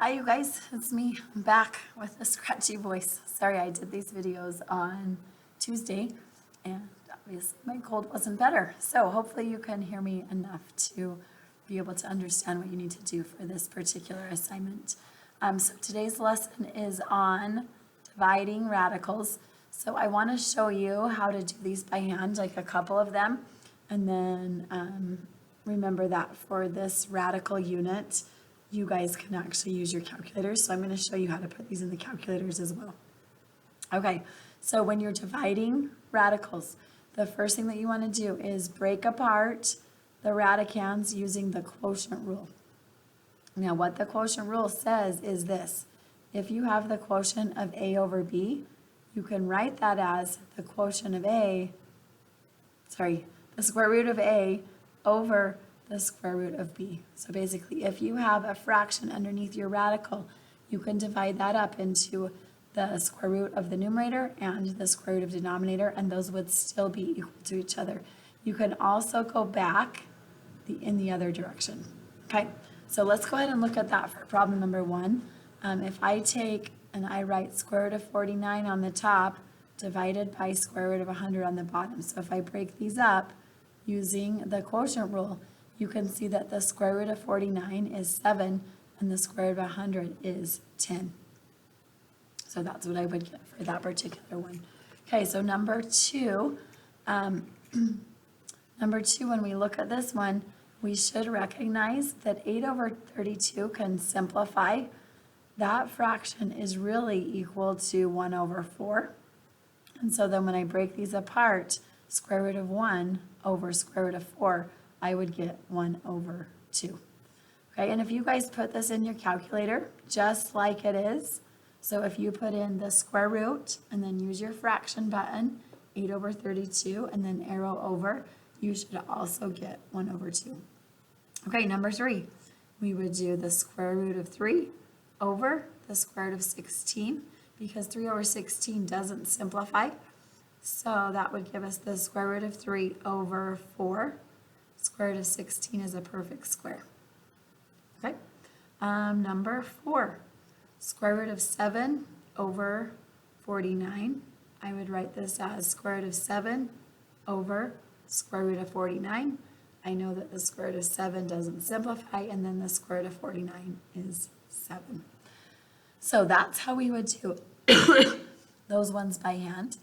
Hi you guys, it's me. I'm back with a scratchy voice. Sorry I did these videos on Tuesday and obviously my cold wasn't better. So hopefully you can hear me enough to be able to understand what you need to do for this particular assignment. So today's lesson is on dividing radicals. So I want to show you how to do these by hand, like a couple of them, and then remember that for this radical unit, you guys can actually use your calculators. So I'm going to show you how to put these in the calculators as well. Okay, so when you're dividing radicals, the first thing that you want to do is break apart the radicands using the quotient rule. Now what the quotient rule says is this: if you have the quotient of a over b, you can write that as the quotient of the square root of a over the square root of b. So basically, if you have a fraction underneath your radical, you can divide that up into the square root of the numerator and the square root of the denominator, and those would still be equal to each other. You can also go back in the other direction. Okay, so let's go ahead and look at that for problem number 1. If I take and I write square root of 49 on the top divided by square root of 100 on the bottom. So if I break these up using the quotient rule, you can see that the square root of 49 is 7 and the square root of 100 is 10. So that's what I would get for that particular one. Okay, so number 2, when we look at this one, we should recognize that 8 over 32 can simplify. That fraction is really equal to 1 over 4. And so then when I break these apart, square root of 1 over square root of 4, I would get 1 over 2. Okay, and if you guys put this in your calculator, just like it is, so if you put in the square root and then use your fraction button, 8 over 32, and then arrow over, you should also get 1 over 2. Okay, number 3, we would do the square root of 3 over the square root of 16, because 3 over 16 doesn't simplify. So that would give us the square root of 3 over 4. Square root of 16 is a perfect square. Okay, number 4, square root of 7 over 49. I would write this as square root of 7 over square root of 49. I know that the square root of 7 doesn't simplify, and then the square root of 49 is 7. So that's how we would do those ones by hand.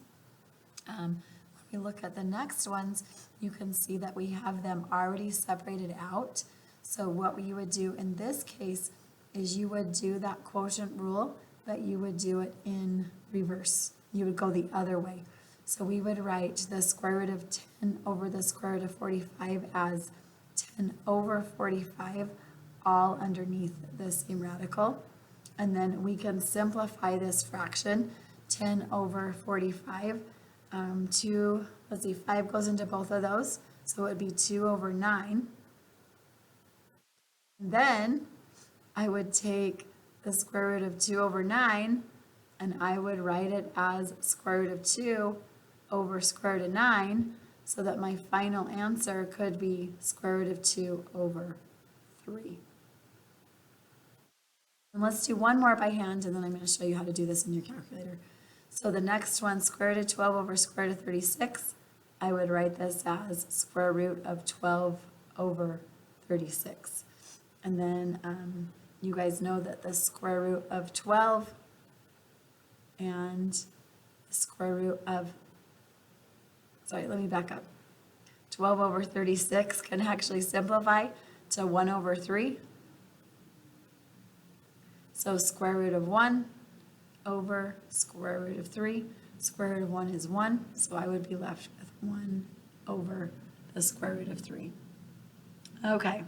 When we look at the next ones, you can see that we have them already separated out. So what we would do in this case is you would do that quotient rule, but you would do it in reverse. You would go the other way. So we would write the square root of 10 over the square root of 45 as 10 over 45, all underneath the same radical. And then we can simplify this fraction, 10 over 45, 5 goes into both of those, so it would be 2 over 9. And then I would take the square root of 2 over 9, and I would write it as square root of 2 over square root of 9, so that my final answer could be square root of 2 over 3. And let's do one more by hand, and then I'm going to show you how to do this in your calculator. So the next one, square root of 12 over square root of 36, I would write this as square root of 12 over 36. And then you guys know that the square root of 12 and the square root of, let me back up. 12 over 36 can actually simplify to 1 over 3. So square root of 1 over square root of 3. Square root of 1 is 1, so I would be left with 1 over the square root of 3. Okay,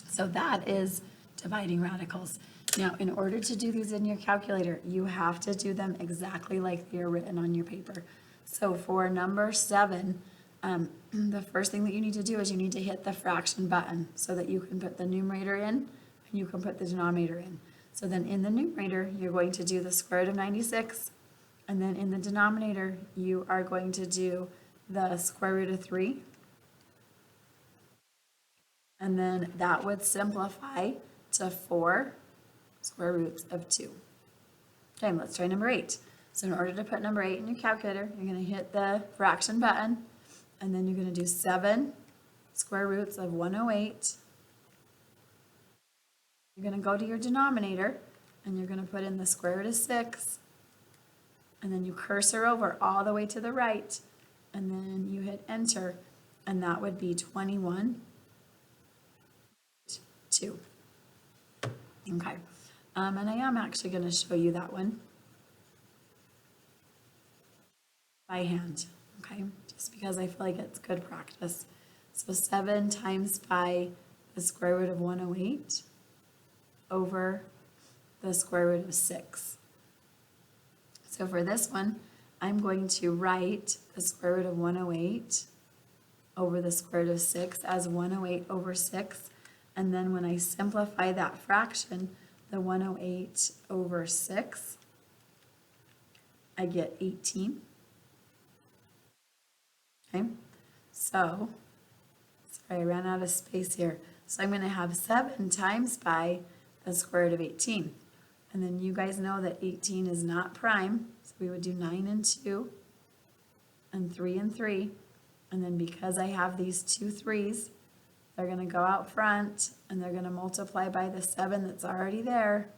so that is dividing radicals. Now, in order to do these in your calculator, you have to do them exactly like they are written on your paper. So for number 7, the first thing that you need to do is you need to hit the fraction button so that you can put the numerator in and you can put the denominator in. So then in the numerator, you're going to do the square root of 96, and then in the denominator, you are going to do the square root of 3. And then that would simplify to 4 square roots of 2. Okay, let's try number 8. So in order to put number 8 in your calculator, you're going to hit the fraction button, and then you're going to do 7 square roots of 108. You're going to go to your denominator, and you're going to put in the square root of 6, and then you cursor over all the way to the right, and then you hit enter, and that would be 21, 2. Okay, and I am actually going to show you that one by hand, okay, just because I feel like it's good practice. So 7 times by the square root of 108 over the square root of 6. So for this one, I'm going to write the square root of 108 over the square root of 6 as 108 over 6. And then when I simplify that fraction, the 108 over 6, I get 18. Okay, so, sorry, I ran out of space here. So I'm going to have 7 times by the square root of 18. And then you guys know that 18 is not prime, so we would do 9 and 2, and 3 and 3. And then because I have these 2 3s, they're going to go out front, and they're going to multiply by the 7 that's already there.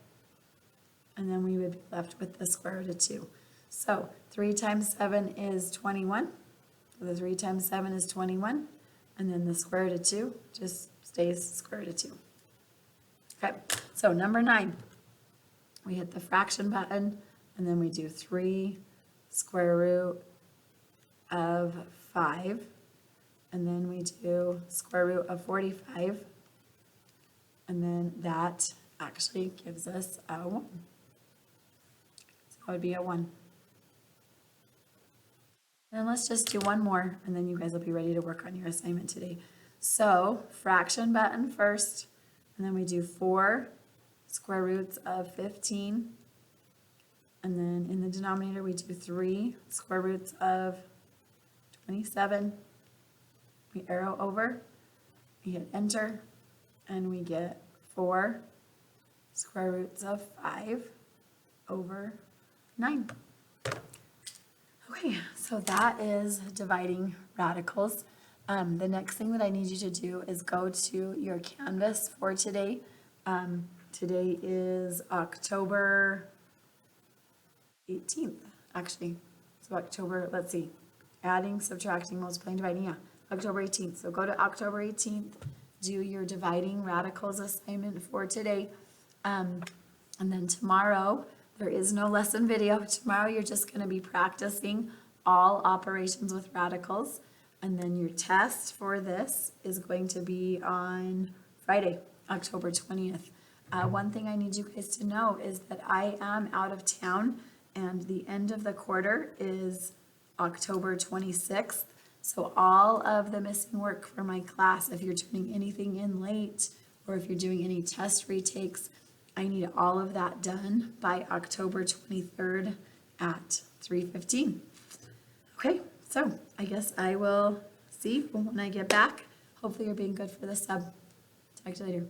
And then we would be left with the square root of 2. So 3 times 7 is 21. So the 3 times 7 is 21. And then the square root of 2 just stays square root of 2. Okay, so number 9. We hit the fraction button, and then we do 3 square root of 5. And then we do square root of 45. And then that actually gives us a 1. So that would be a 1. And let's just do one more, and then you guys will be ready to work on your assignment today. So fraction button first, and then we do 4 square roots of 15. And then in the denominator, we do 3 square roots of 27. We arrow over, we hit enter, and we get 4 square roots of 5 over 9. Okay, so that is dividing radicals. The next thing that I need you to do is go to your Canvas for today. Today is October 18th, actually. So October, let's see, adding, subtracting, multiplying, dividing, yeah, October 18th. So go to October 18th, do your dividing radicals assignment for today. And then tomorrow, there is no lesson video. Tomorrow you're just going to be practicing all operations with radicals. And then your test for this is going to be on Friday, October 20th. One thing I need you guys to know is that I am out of town, and the end of the quarter is October 26th. So all of the missing work for my class, if you're turning anything in late or if you're doing any test retakes, I need all of that done by October 23rd at 3:15. Okay, so I guess I will see when I get back. Hopefully you're being good for the sub. Talk to you later.